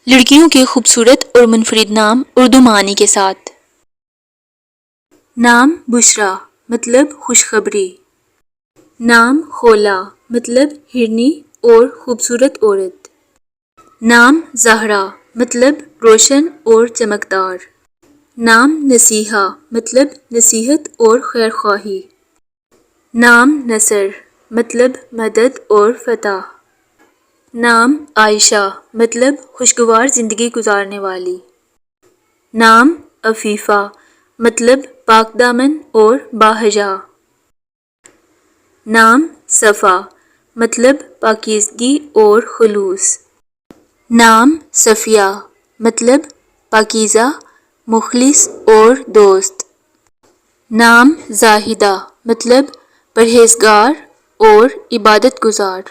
لڑکیوں کے خوبصورت اور منفرد نام اردو معنی کے ساتھ۔ نام بشرا مطلب خوشخبری۔ نام خولا مطلب ہرنی اور خوبصورت عورت۔ نام زہرا مطلب روشن اور چمکدار۔ نام نصیحہ مطلب نصیحت اور خیر خواہی۔ نام نصر مطلب مدد اور فتح۔ نام عائشہ مطلب خوشگوار زندگی گزارنے والی۔ نام افیفا مطلب پاک دامن اور باحجا۔ نام صفا مطلب پاکیزگی اور خلوص۔ نام صفیہ مطلب پاکیزہ، مخلص اور دوست۔ نام زاہدہ مطلب پرہیزگار اور عبادت گزار۔